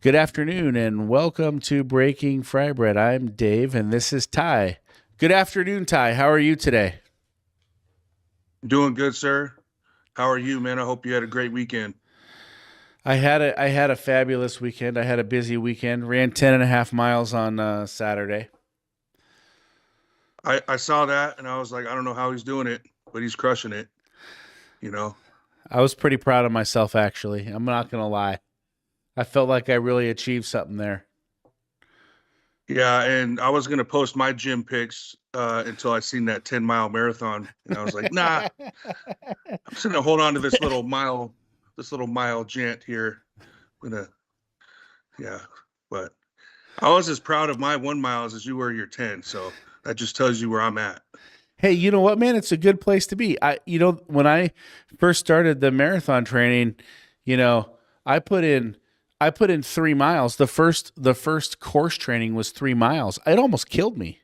Good afternoon and welcome to Breaking Fry Bread. I'm Dave and this is Ty. Good afternoon, Ty. How are you today? Doing good, sir. How are you, man? I hope you had a great weekend. I had a fabulous weekend. I had a busy weekend. Ran 10.5 miles on Saturday. I saw that and I was like, I don't know how he's doing it, but he's crushing it, you know? I was pretty proud of myself, actually. I'm not going to lie. I felt like I really achieved something there. Yeah, and I was gonna post my gym pics until I seen that 10-mile marathon. And I was like, nah, I'm just gonna hold on to this little mile jant here. I'm gonna, yeah. But I was as proud of my 1 miles as you were your 10. So that just tells you where I'm at. Hey, you know what, man? It's a good place to be. When I first started the marathon training, you know, I put in I put in 3 miles. The first course training was 3 miles. It almost killed me.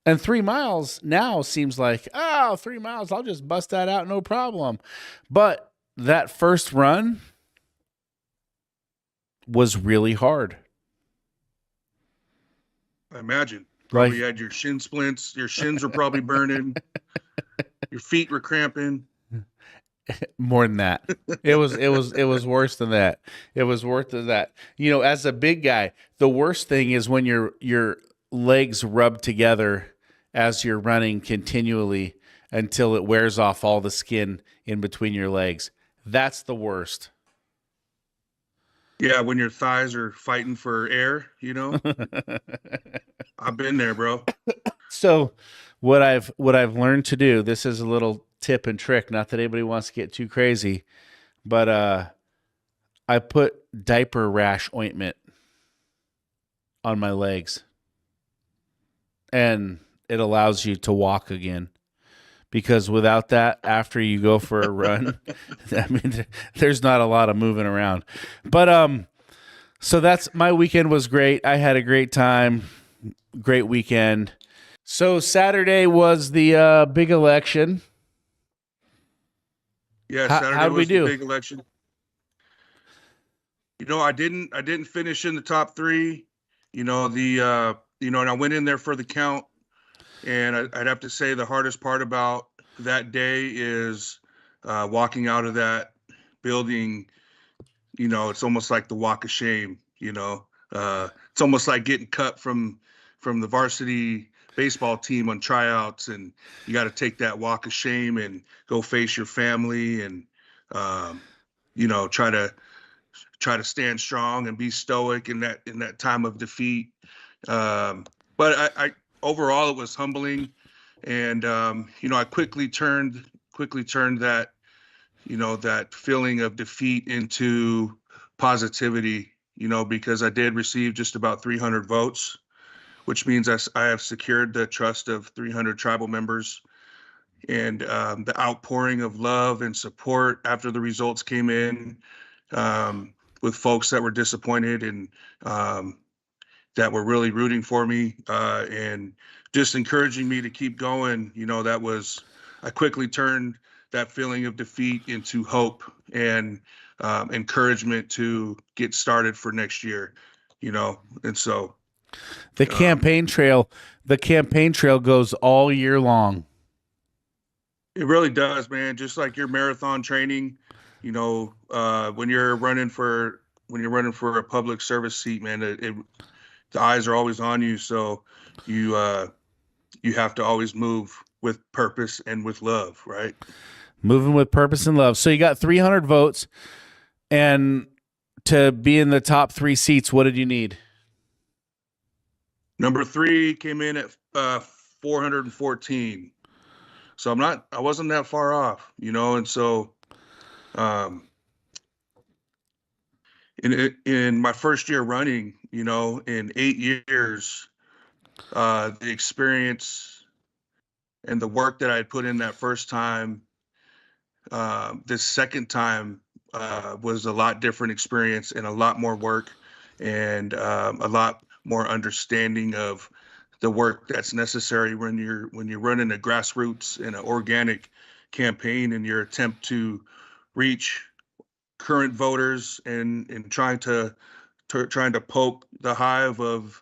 And 3 miles now seems like, oh, 3 miles, I'll just bust that out, no problem. But that first run was really hard. I imagine. Probably Like had your shin splints, your shins were probably burning, your feet were cramping. more than that. It was worse than that. It was worse than that. As a big guy, the worst thing is when your legs rub together as you're running continually until it wears off all the skin in between your legs. That's the worst. Yeah, when your thighs are fighting for air. I've been there, bro. So what I've learned to do, this is a little tip and trick, not that anybody wants to get too crazy, but I put diaper rash ointment on my legs and it allows you to walk again. Because without that, after you go for a run, I mean, there's not a lot of moving around. But so that's my weekend was great. I had a great time, great weekend. So Saturday was the big election. Yeah, How Saturday did we was the do? big election. I didn't finish in the top three. And I went in there for the count. And I'd have to say the hardest part about that day is walking out of that building. It's almost like the walk of shame. It's almost like getting cut from the varsity baseball team on tryouts, and you got to take that walk of shame and go face your family and um, try to stand strong and be stoic in that time of defeat. Um, but I overall it was humbling, and I quickly turned that feeling of defeat into positivity. Because I did receive just about 300 votes, which means I have secured the trust of 300 tribal members. And the outpouring of love and support after the results came in, with folks that were disappointed and um, that were really rooting for me, and just encouraging me to keep going. I quickly turned that feeling of defeat into hope and encouragement to get started for next year. And so The um, campaign trail, the campaign trail goes all year long. it really does, man. Just like your marathon training, when you're running for a public service seat, man, the eyes are always on you. So you uh, you have to always move with purpose and with love, right? Moving with purpose and love. So you got 300 votes, and to be in the top three seats, what did you need? Number three came in at 414. So I wasn't that far off. And so um, in my first year running, in 8 years, the experience and the work that I had put in that first time, this second time was a lot different experience and a lot more work and a lot more understanding of the work that's necessary when you're running a grassroots and an organic campaign in your attempt to reach current voters and trying to poke the hive of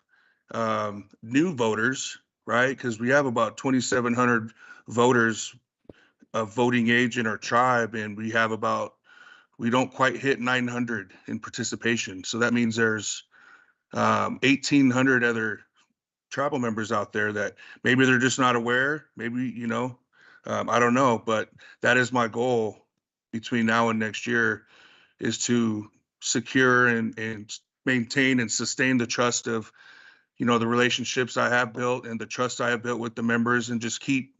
new voters, right? Because we have about 2,700 voters of voting age in our tribe, and we don't quite hit 900 in participation. So that means there's 1,800 other tribal members out there that maybe they're just not aware. Maybe, I don't know, but that is my goal between now and next year, is to secure and maintain and sustain the trust of, the relationships I have built and the trust I have built with the members, and just keep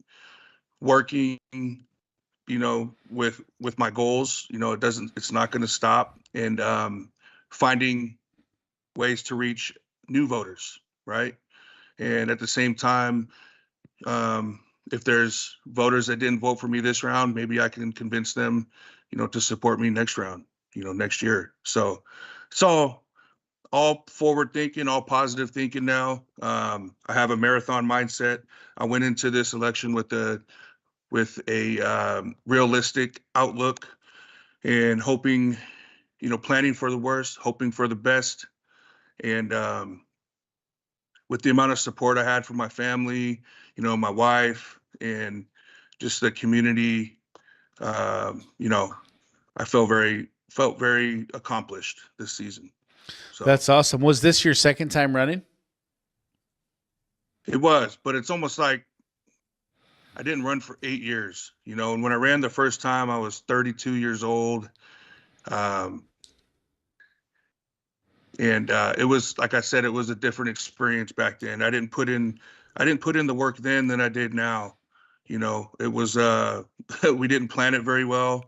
working, with my goals. It's not going to stop, and finding ways to reach new voters, right? And at the same time, if there's voters that didn't vote for me this round, maybe I can convince them, to support me next round, next year. So it's all forward thinking, all positive thinking now. I have a marathon mindset. I went into this election with a realistic outlook, and hoping, planning for the worst, hoping for the best. And with the amount of support I had from my family, my wife, and just the community, I felt very accomplished this season. So That's awesome. Was this your second time running? it was, but it's almost like I didn't run for 8 years, and when I ran the first time, I was 32 years old. Um, and it was, like I said, it was a different experience back then. I didn't put in the work then than I did now. It was we didn't plan it very well.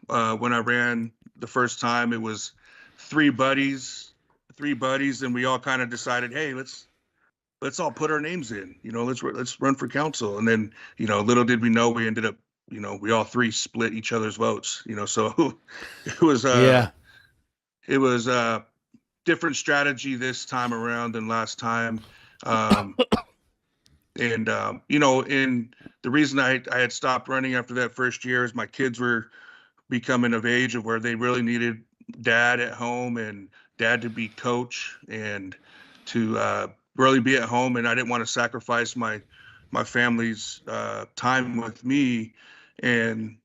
When I ran the first time, it was three buddies, and we all kind of decided, hey, let's all put our names in. Let's run for council. And then, little did we know, we ended up, we all three split each other's votes. So it was Yeah. it was different strategy this time around than last time. And and the reason I had stopped running after that first year is my kids were becoming of age of where they really needed dad at home, and dad to be coach, and to really be at home. And I didn't want to sacrifice my family's time with me, and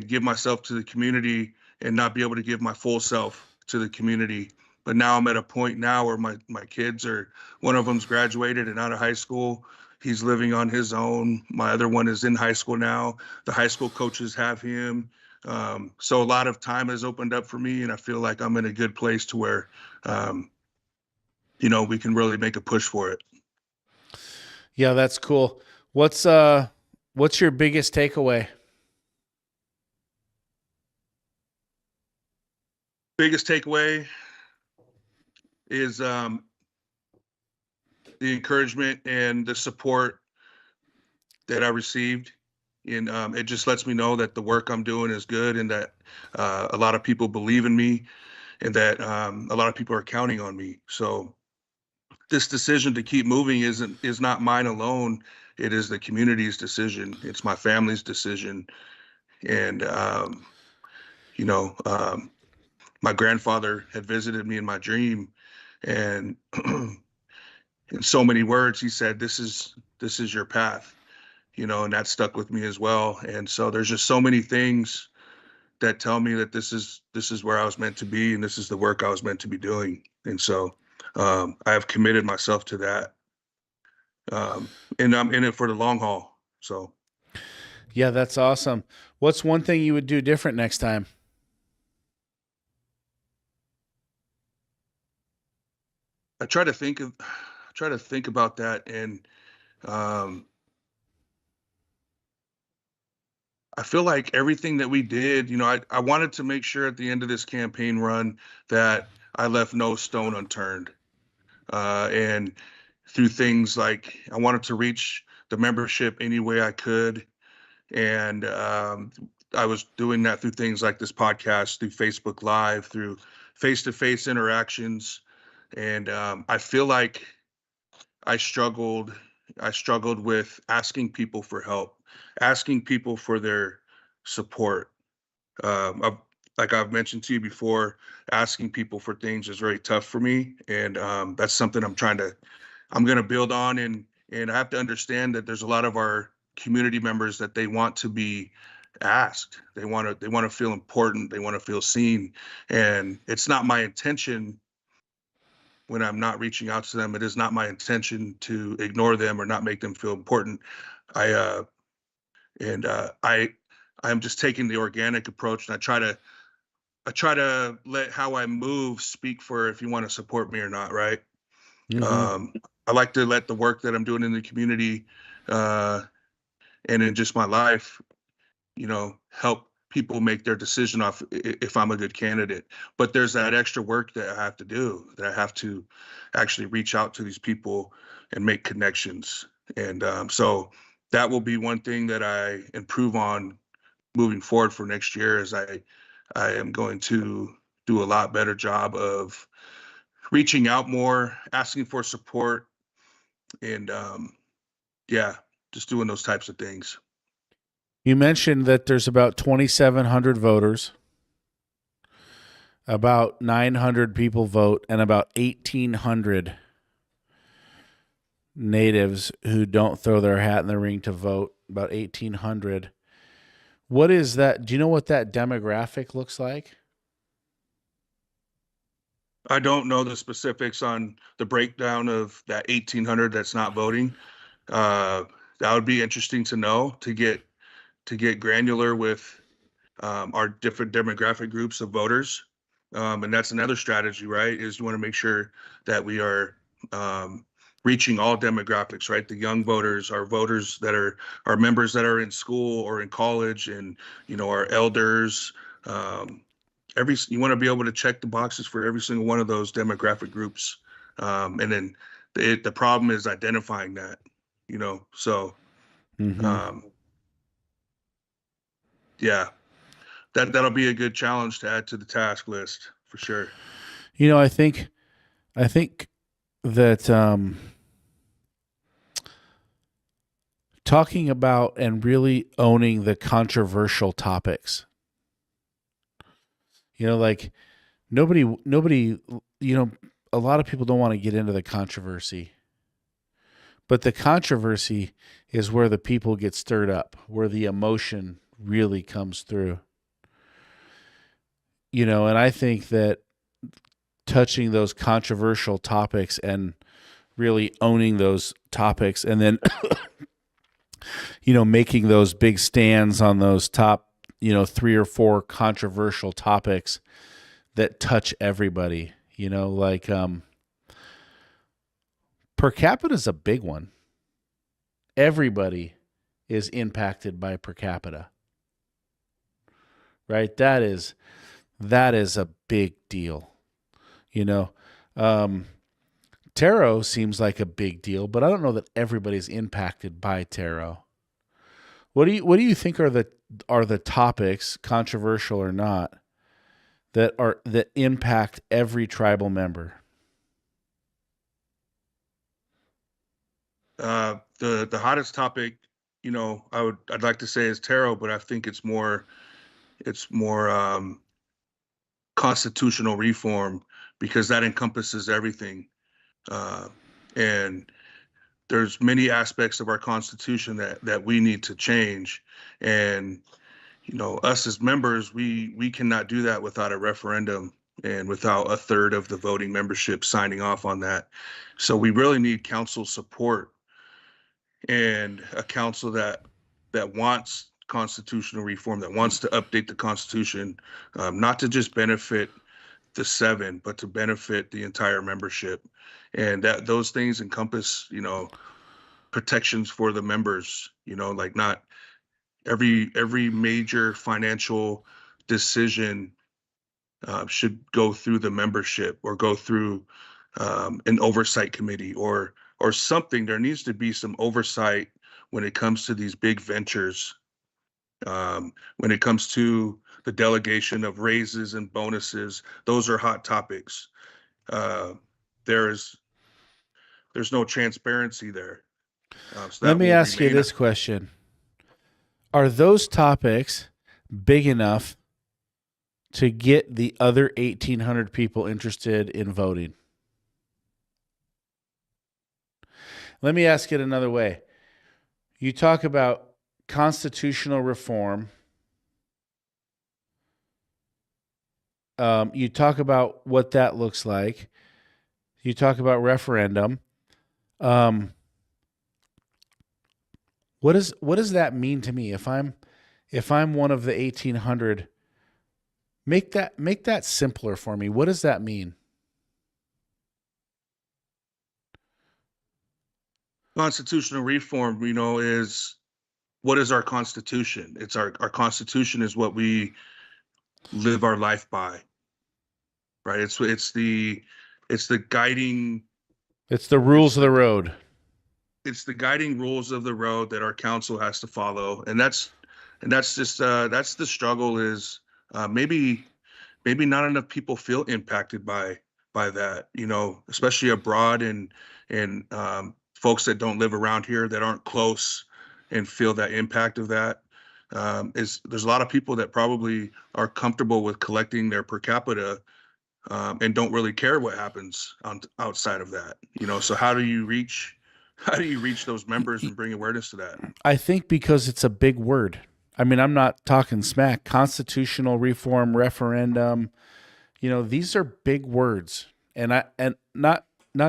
give myself to the community, and not be able to give my full self to the community. But now I'm at a point now where my kids one of them's graduated and out of high school. He's living on his own. My other one is in high school now. The high school coaches have him. So a lot of time has opened up for me, and I feel like I'm in a good place to where, we can really make a push for it. Yeah, that's cool. What's your biggest takeaway? Biggest takeaway is the encouragement and the support that I received. And it just lets me know that the work I'm doing is good, and that a lot of people believe in me, and that a lot of people are counting on me. So this decision to keep moving is not mine alone. It is the community's decision. It's my family's decision. And my grandfather had visited me in my dream, and in so many words, he said, this is your path, and that stuck with me as well. And so there's just so many things that tell me that this is where I was meant to be, and this is the work I was meant to be doing. And so I have committed myself to that. And I'm in it for the long haul. So Yeah, that's awesome. What's one thing you would do different next time? I try to think about that. And I feel like everything that we did, I wanted to make sure at the end of this campaign run that I left no stone unturned. And through things like, I wanted to reach the membership any way I could. And I was doing that through things like this podcast, through Facebook Live, through face-to-face interactions. And I feel like I struggled with asking people for help, asking people for their support. Um, I've, like I've mentioned to you before, asking people for things is very tough for me, and that's something I'm going to build on, and I have to understand that there's a lot of our community members that they want to be asked. They want to feel important. They want to feel seen, and it's not my intention when I'm not reaching out to them. It is not my intention to ignore them or not make them feel important. I and I'm just taking the organic approach, and I try to let how I move speak for if you want to support me or not, right? Mm-hmm. I like to let the work that I'm doing in the community uh, and in just my life, help people make their decision off if I'm a good candidate. But there's that extra work that I have to do, that I have to actually reach out to these people and make connections. And so that will be one thing that I improve on moving forward for next year, is I am going to do a lot better job of reaching out more, asking for support, and yeah, just doing those types of things. You mentioned that there's about 2,700 voters, about 900 people vote, and about 1,800 natives who don't throw their hat in the ring to vote. About 1,800. What is that? Do you know what that demographic looks like? I don't know the specifics on the breakdown of that 1,800 that's not voting. Uh, that would be interesting to know, to get granular with our different demographic groups of voters. And that's another strategy, right? Is you want to make sure that we are reaching all demographics, right? The young voters, our voters that are our members that are in school or in college, and our elders. Um, you want to be able to check the boxes for every single one of those demographic groups, and then the problem is identifying that. So Mm-hmm. um, yeah, that'll be a good challenge to add to the task list for sure. I think that talking about and really owning the controversial topics, like nobody, a lot of people don't want to get into the controversy, but the controversy is where the people get stirred up, where the emotion really comes through. And I think that touching those controversial topics and really owning those topics, and then making those big stands on those top 3 or 4 controversial topics that touch everybody, like per capita is a big one. Everybody is impacted by per capita, right? That is a big deal. um Tarot seems like a big deal, but I don't know that everybody's impacted by tarot. What do you think are the topics, controversial or not, that impact every tribal member? The hottest topic, I'd like to say is tarot, but I think it's more constitutional reform, because that encompasses everything. Uh, and there's many aspects of our constitution that we need to change. And us as members, we cannot do that without a referendum and without a third of the voting membership signing off on that. So we really need council support, and a council that wants constitutional reform, that wants to update the Constitution, not to just benefit the 7, but to benefit the entire membership. And that those things encompass, protections for the members. Like, not every major financial decision should go through the membership, or go through an oversight committee, or something. There needs to be some oversight when it comes to these big ventures. When it comes to the delegation of raises and bonuses, those are hot topics. Uh, there's there's no transparency there, so Let that me will ask you remain. this question. Are those topics big enough to get the other 1,800 people interested in voting? Let me ask it another way. You talk about constitutional reform. You talk about what that looks like. You talk about referendum. What does that mean to me if I'm one of the 1,800? Make that simpler for me. What does that mean? Constitutional reform, is what is our Constitution? It's our Constitution is what we live our life by, right? It's the guiding. It's the rules of the road. It's the guiding rules of the road that our council has to follow, and that's just that's the struggle. Is maybe not enough people feel impacted by that, especially abroad, and folks that don't live around here, that aren't close and feel that impact of that. There's a lot of people that probably are comfortable with collecting their per capita, and don't really care what happens outside of that. So how do you reach those members and bring awareness to that? I think because it's a big word. I mean, I'm not talking smack. Constitutional reform, referendum, these are big words. And not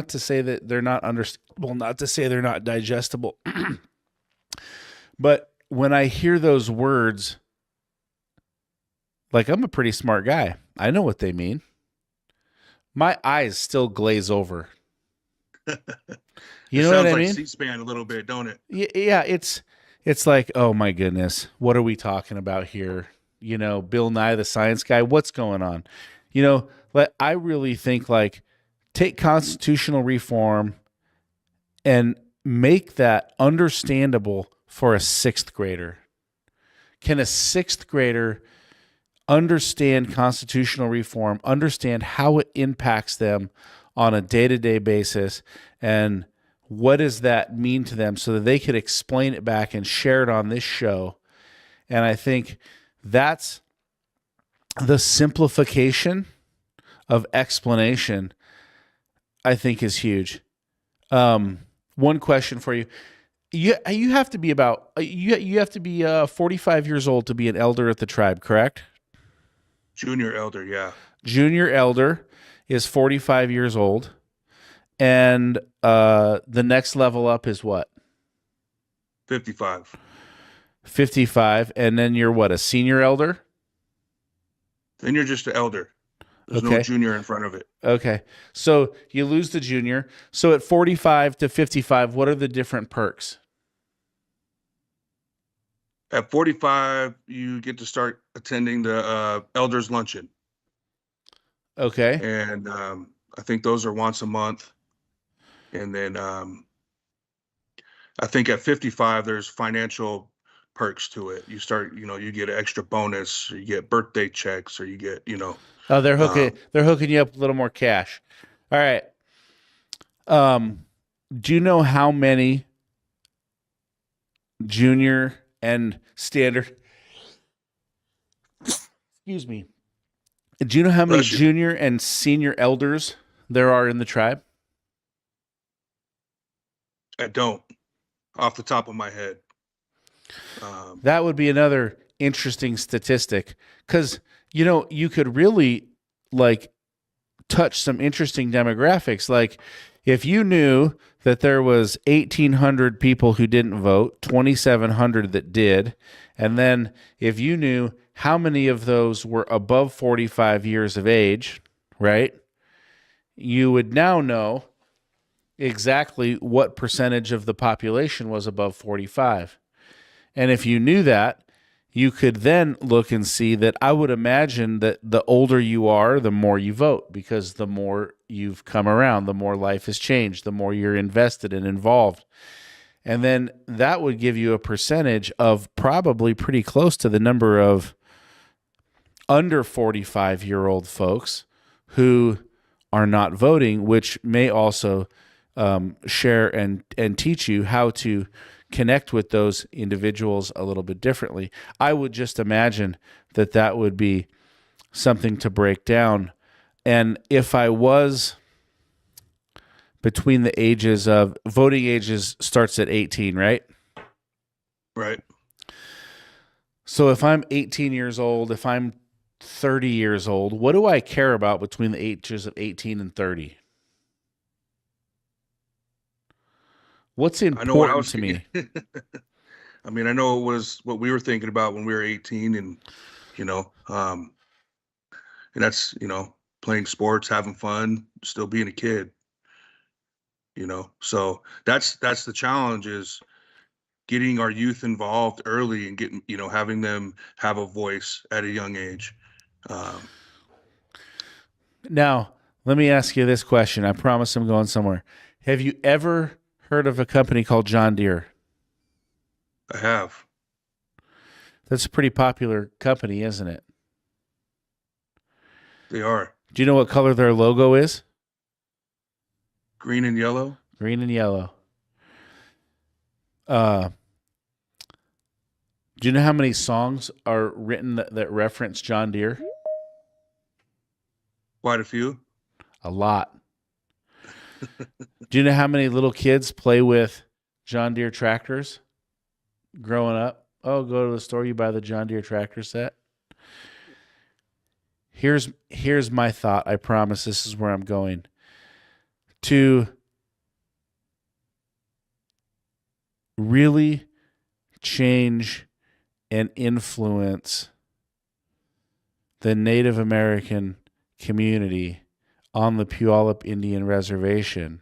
to say that they're not understandable, not to say they're not digestible. But when I hear those words, like, I'm a pretty smart guy. I know what they mean. My eyes still glaze over. You know what I mean? Sounds like C-SPAN a little bit, don't it? Yeah, it's like, oh my goodness, what are we talking about here? Bill Nye the Science Guy, what's going on? I really think, like, take constitutional reform and make that understandable for a sixth grader. Can a sixth grader understand constitutional reform, understand how it impacts them on a day-to-day basis, and what does that mean to them, so that they could explain it back and share it on this show? And I think that's the simplification of explanation, I think, is huge. One question for you. You have to be about you have to be 45 years old to be an elder at the tribe, correct? Junior elder, yeah. Junior elder is 45 years old. And the next level up is what? 55. 55. And then you're what, a senior elder? Then you're just an elder. There's no junior in front of it. Okay. So you lose the junior. So at 45 to 55, what are the different perks? At 45, you get to start attending the elders luncheon. Okay. And I think those are once a month. And then I think at 55, there's financial perks to it. You start, you get an extra bonus, or you get birthday checks, or you get, Oh, they're hooking you up with a little more cash. All right. Do you know how many junior and standard, excuse me, do you know how many junior and senior elders there are in the tribe? I don't, off the top of my head. That would be another interesting statistic, because, you could really, like, touch some interesting demographics. Like, if you knew that there was 1,800 people who didn't vote, 2,700 that did, and then if you knew how many of those were above 45 years of age, right, you would now know exactly what percentage of the population was above 45. And if you knew that, you could then look and see that I would imagine that the older you are, the more you vote, because the more you've come around, the more life has changed, the more you're invested and involved. And then that would give you a percentage of probably pretty close to the number of under 45-year-old folks who are not voting, which may also share and teach you how to connect with those individuals a little bit differently. I would just imagine that would be something to break down. And if I was between the ages of voting ages starts at 18, right? Right. So if I'm 18 years old, if I'm 30 years old, what do I care about between the ages of 18 and 30? What's I know what I important was to me? I mean, I know it was what we were thinking about when we were 18 and, you know, and that's, playing sports, having fun, still being a kid, So that's the challenge is getting our youth involved early and getting, having them have a voice at a young age. Um, Now, let me ask you this question. I promise I'm going somewhere. Have you ever heard of a company called John Deere? I have. That's a pretty popular company, isn't it? They are Do you know what color their logo is? green and yellow. Green and yellow. Uh, do you know how many songs are written that reference John Deere? Quite a few. A lot. Do you know how many little kids play with John Deere tractors growing up? Oh, go to the store, you buy the John Deere tractor set. Here's my thought. I promise this is where I'm going. To really change and influence the Native American community on the Puyallup Indian Reservation,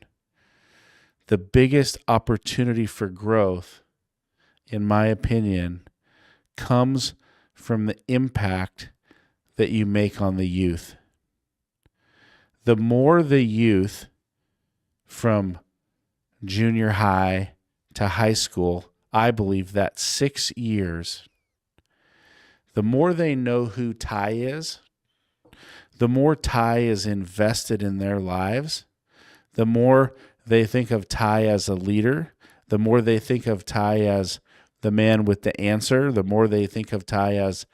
the biggest opportunity for growth, in my opinion, comes from the impact that you make on the youth. The more the youth from junior high to high school, I believe that 6 years, the more they know who Ty is, the more Ty is invested in their lives, the more they think of Ty as a leader, the more they think of Ty as the man with the answer, the more they think of Ty as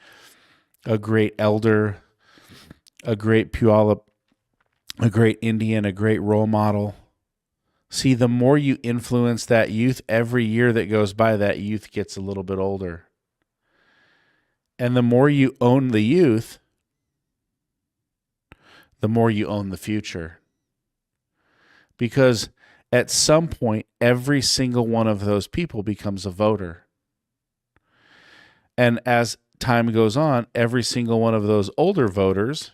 a great elder, a great Puyallup, a great Indian, a great role model. See, the more you influence that youth, every year that goes by, that youth gets a little bit older. And the more you own the youth, the more you own the future. Because at some point, every single one of those people becomes a voter. And as time goes on, every single one of those older voters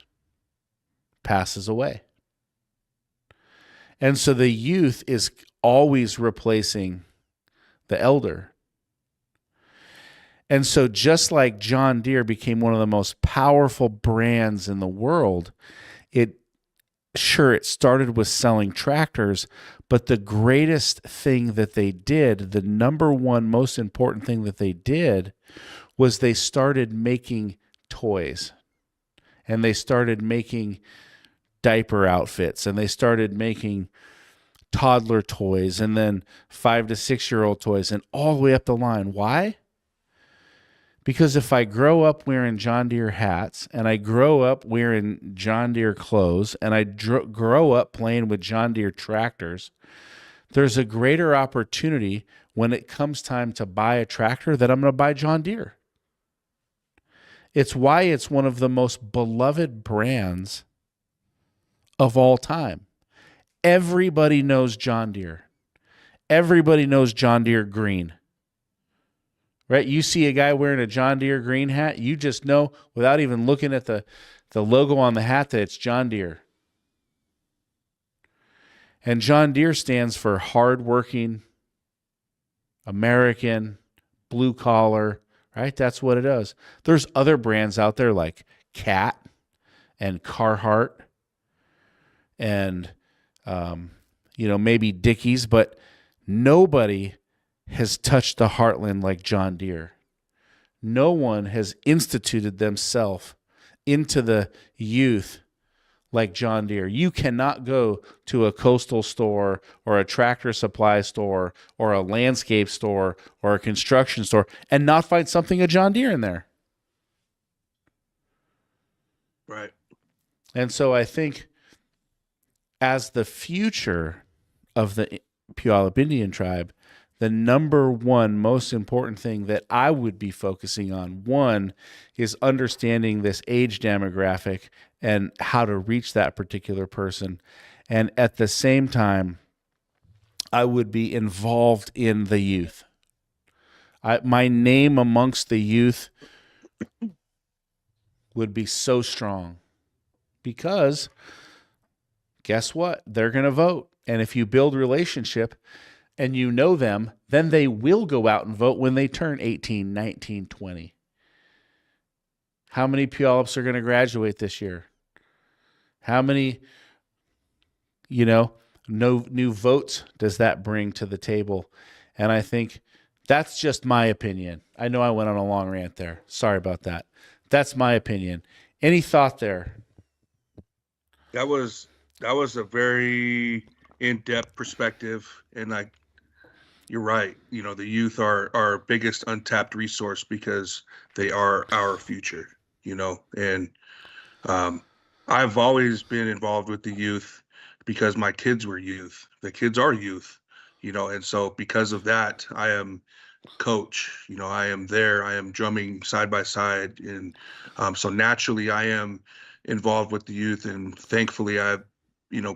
passes away. And so the youth is always replacing the elder. And so just like John Deere became one of the most powerful brands in the world, it started with selling tractors, but the greatest thing that they did, the number one most important thing that they did, was they started making toys. And they started making diaper outfits, and they started making toddler toys, and then 5 to 6 year old toys, and all the way up the line. Why? Because if I grow up wearing John Deere hats, and I grow up wearing John Deere clothes, and I grow up playing with John Deere tractors, there's a greater opportunity when it comes time to buy a tractor that I'm going to buy John Deere. It's why it's one of the most beloved brands of all time. Everybody knows John Deere. Everybody knows John Deere green. Right? You see a guy wearing a John Deere green hat, you just know without even looking at the logo on the hat that it's John Deere. And John Deere stands for hardworking, American, blue collar, right? That's what it is. There's other brands out there like Cat and Carhartt and maybe Dickies, but nobody has touched the heartland like John Deere. No one has instituted themselves into the youth like John Deere. You cannot go to a coastal store or a tractor supply store or a landscape store or a construction store and not find something of John Deere in there. Right. And so I think as the future of the Puyallup Indian tribe, the number one most important thing that I would be focusing on, one, is understanding this age demographic and how to reach that particular person. And at the same time, I would be involved in the youth. My name amongst the youth would be so strong because guess what? They're going to vote. And if you build relationship and you know them, then they will go out and vote when they turn 18, 19, 20. How many Puyallups are going to graduate this year? How many, no new votes does that bring to the table? And I think that's just my opinion. I know I went on a long rant there. Sorry about that. That's my opinion. Any thought there? That was a very in-depth perspective, and you're right. The youth are our biggest untapped resource because they are our future. And I've always been involved with the youth because my kids were youth. The kids are youth, and so because of that, I am coach. I am there. I am drumming side by side, and so naturally, I am involved with the youth, and thankfully, I've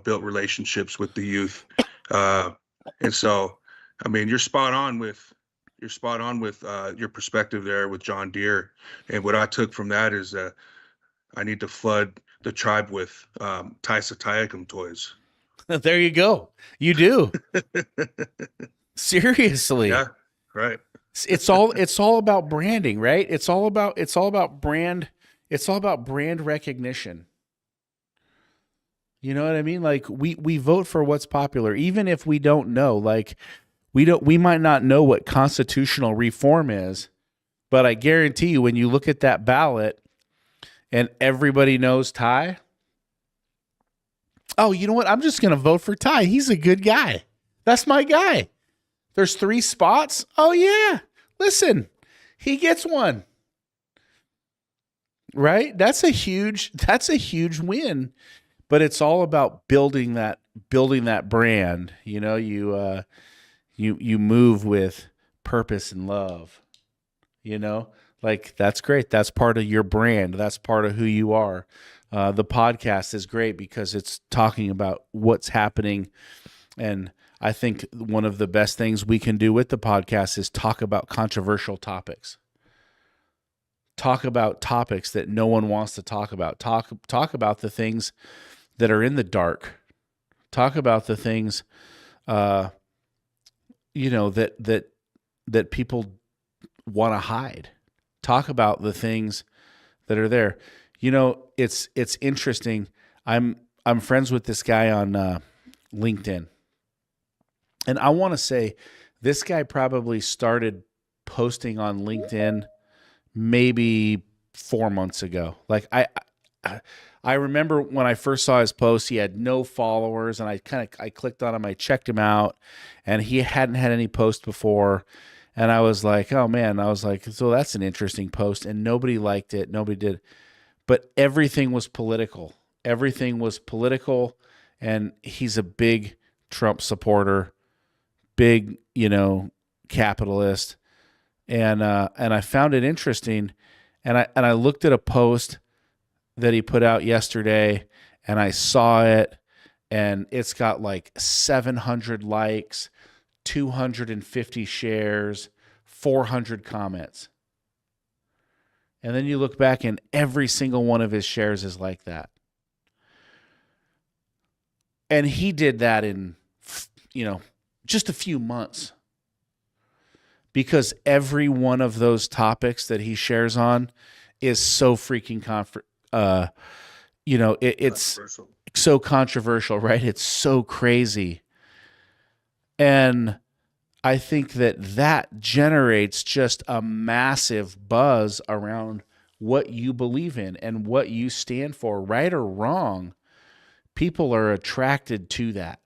built relationships with the youth, uh, and so, I mean, you're spot on with your perspective there with John Deere, and what I took from that is I need to flood the tribe with Satiacum toys. There you go. You do. Seriously. Yeah, right. It's all about branding, right? It's all about brand. It's all about brand recognition. You know what I mean? Like we vote for what's popular, even if we don't know. Like we might not know what constitutional reform is, but I guarantee you, when you look at that ballot and everybody knows Ty, oh, you know what? I'm just gonna vote for Ty. He's a good guy. That's my guy. There's 3 spots. Oh yeah. Listen, he gets one. Right? That's a huge win. But it's all about building that brand. You move with purpose and love. Like that's great. That's part of your brand. That's part of who you are. The podcast is great because it's talking about what's happening. And I think one of the best things we can do with the podcast is talk about controversial topics. Talk about topics that no one wants to talk about. Talk about the things that are in the dark. Talk about the things, that people want to hide. Talk about the things that are there. It's interesting. I'm friends with this guy on LinkedIn. And I want to say this guy probably started posting on LinkedIn maybe 4 months ago. Like I remember when I first saw his post, he had no followers, and I clicked on him, I checked him out, and he hadn't had any posts before. And I was like, oh man, so that's an interesting post, and nobody liked it. Nobody did. But everything was political. And he's a big Trump supporter. Big, capitalist, and I found it interesting, and I looked at a post that he put out yesterday, and I saw it, and it's got like 700 likes, 250 shares, 400 comments, and then you look back, and every single one of his shares is like that, and he did that in, just a few months, because every one of those topics that he shares on is so freaking it's so controversial, right? It's so crazy. And I think that generates just a massive buzz around what you believe in and what you stand for, right or wrong. People are attracted to that.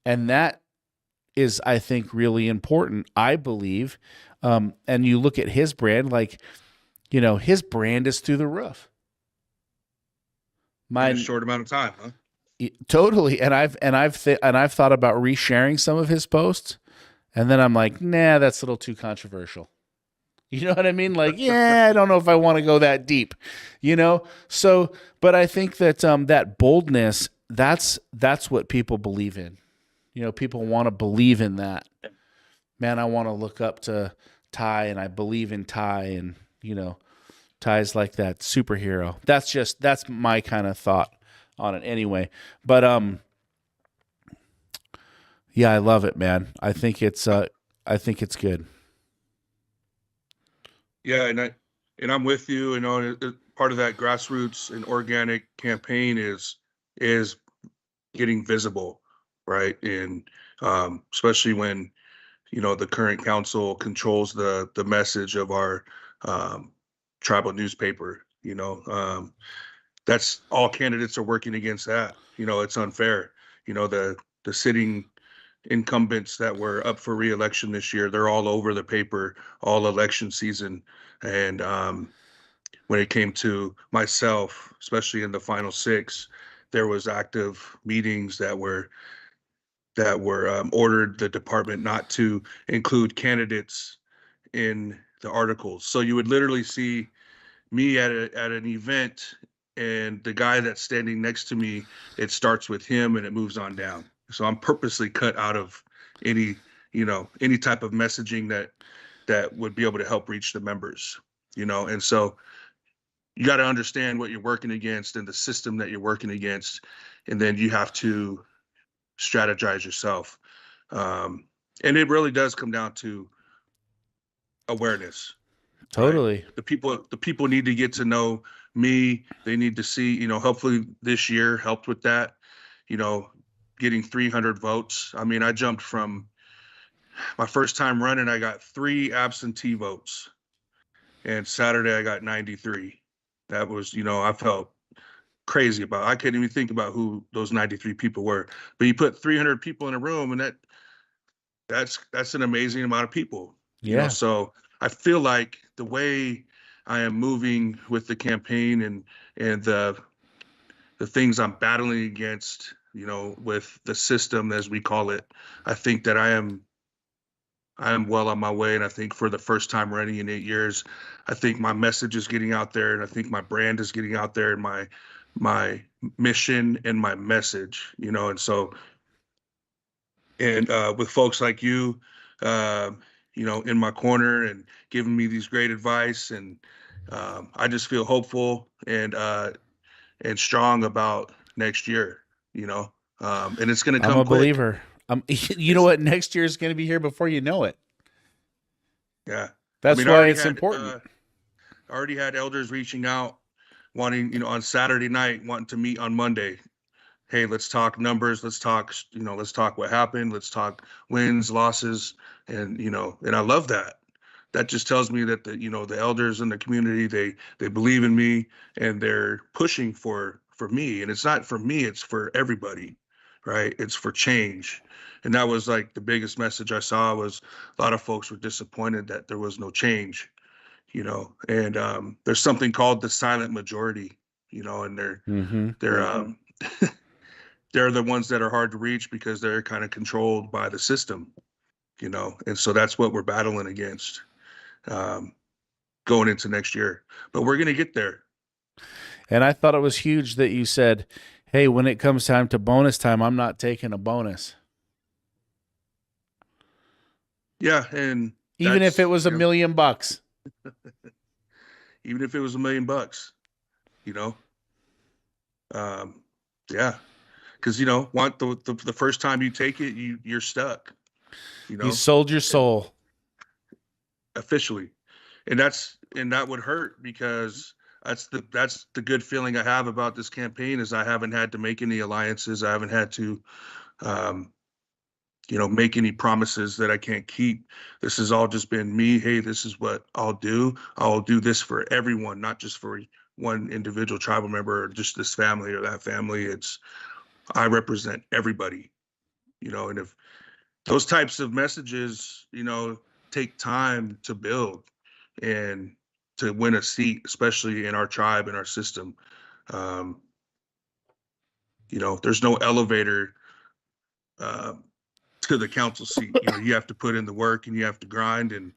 And that is, I think, really important, I believe. And you look at his brand, like, his brand is through the roof. In a Mine short amount of time, huh? totally. And I've thought about resharing some of his posts, and then I'm like, nah, that's a little too controversial. You know what I mean? Like, yeah, I don't know if I want to go that deep, So, but I think that that boldness, that's what people believe in. People want to believe in that. Man, I want to look up to Ty, and I believe in Ty, and Ty's like that superhero. That's my kind of thought on it anyway. But yeah, I love it, man. I think it's good. Yeah, and I'm with you. Part of that grassroots and organic campaign is getting visible, right? And especially when the current council controls the message of our um, tribal newspaper. That's all candidates are working against that. It's unfair. The sitting incumbents that were up for reelection this year, they're all over the paper all election season. And when it came to myself, especially in the final six, there was active meetings that were ordered the department not to include candidates in the articles. So you would literally see me at an event, and the guy that's standing next to me, it starts with him and it moves on down. So I'm purposely cut out of any any type of messaging that would be able to help reach the members. And so you got to understand what you're working against and the system that you're working against, and then you have to strategize yourself. Um, and it really does come down to awareness, right? Totally. The people need to get to know me. They need to see, hopefully this year helped with that, you know, getting 300 votes. I mean, I jumped from my first time running, I got 3 absentee votes, and Saturday I got 93. That was, I felt crazy about. I couldn't even think about who those 93 people were. But you put 300 people in a room, and that's an amazing amount of people. Yeah. So I feel like the way I am moving with the campaign and the things I'm battling against, with the system as we call it, I think that I am well on my way. And I think for the first time running in 8 years, I think my message is getting out there, and I think my brand is getting out there, and my mission and my message, and so, and with folks like you, uh, in my corner and giving me these great advice, and I just feel hopeful and strong about next year, and it's going to I'm come a quick. believer. You know It's what? Next year is going to be here before you know it. Yeah. I That's mean, I why already it's had important. elders reaching out, wanting, on Saturday night, wanting to meet on Monday. Hey, let's talk numbers. Let's talk what happened. Let's talk wins, losses, and I love that. That just tells me that the elders in the community, they believe in me, and they're pushing for me. And it's not for me, it's for everybody, right? It's for change. And that was like the biggest message I saw, was a lot of folks were disappointed that there was no change, and there's something called the silent majority, and they're Mm-hmm. they're they're the ones that are hard to reach because they're kind of controlled by the system, and so that's what we're battling against, um, going into next year. But we're going to get there. And I thought it was huge that you said, hey, when it comes time to bonus time, I'm not taking a bonus. Yeah, and Even if it that's, was $1,000,000. even if it was $1 million, you know, um, yeah, because want the first time you take it, you're stuck, you You know, sold your and soul. officially, and that would hurt, because that's the good feeling I have about this campaign, is I haven't had to make any alliances. I haven't had to, um, make any promises that I can't keep. This has all just been me. Hey, this is what I'll do. I'll do this for everyone, not just for one individual tribal member or just this family or that family. I represent everybody, and if those types of messages, take time to build, and to win a seat, especially in our tribe and our system. Um, there's no elevator to the council seat. You have to put in the work and you have to grind and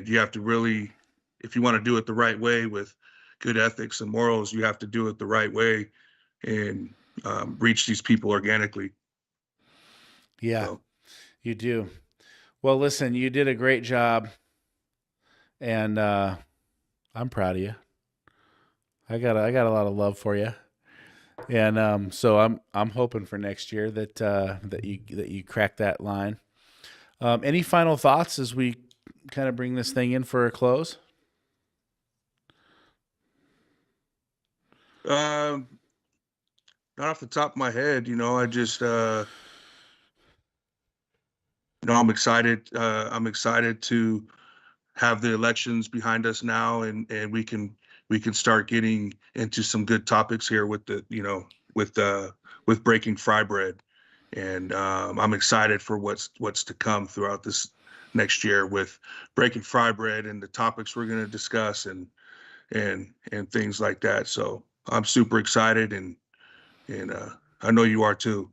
you have to really, if you want to do it the right way with good ethics and morals, you have to do it the right way and reach these people organically. Yeah, So, you do. Well, listen, you did a great job, and I'm proud of you. I got a lot of love for you, and so I'm hoping for next year that you crack that line. Any final thoughts as we kind of bring this thing in for a close? not off the top of my head, I just, I'm excited. I'm excited to have the elections behind us now, and we can start getting into some good topics here with with breaking fry bread, and I'm excited for what's to come throughout this next year with breaking fry bread and the topics we're going to discuss and things like that. So I'm super excited, and I know you are too.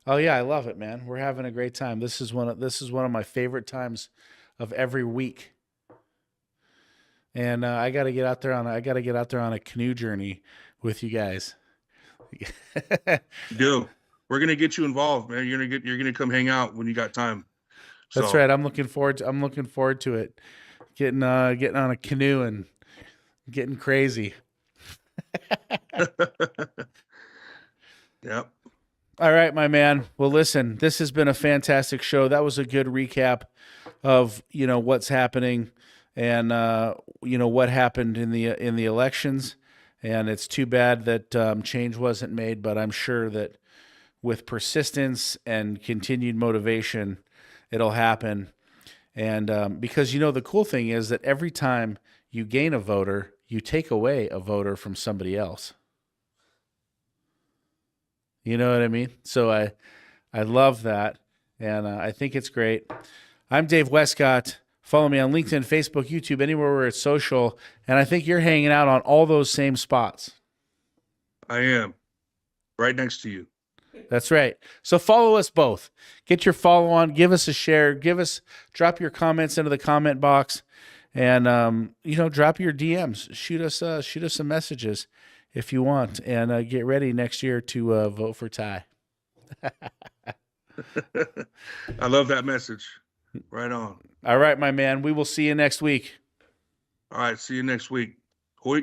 Oh yeah, I love it, man. We're having a great time. This is one of my favorite times of every week. And I got to get out there on a canoe journey with you guys. Do We're gonna get you involved, man. You're gonna come hang out when you got time. That's So right. I'm looking forward to it. Getting on a canoe and getting crazy. Yep. All right, my man. Well, listen, this has been a fantastic show. That was a good recap of, what's happening and what happened in the elections. And it's too bad that change wasn't made, but I'm sure that with persistence and continued motivation, it'll happen. And because the cool thing is that every time you gain a voter, you take away a voter from somebody else. You know what I mean? So I love that, and I think it's great. I'm Dave Wescott. Follow me on LinkedIn, Facebook, YouTube, anywhere where it's social, and I think you're hanging out on all those same spots. I am right next to you. That's right. So follow us both. Get your follow on. Give us a share. Drop your comments into the comment box, and drop your DMs. Shoot us some messages if you want, and get ready next year to vote for Ty. I love that message. Right on. All right, my man. We will see you next week. All right. See you next week. Hoi.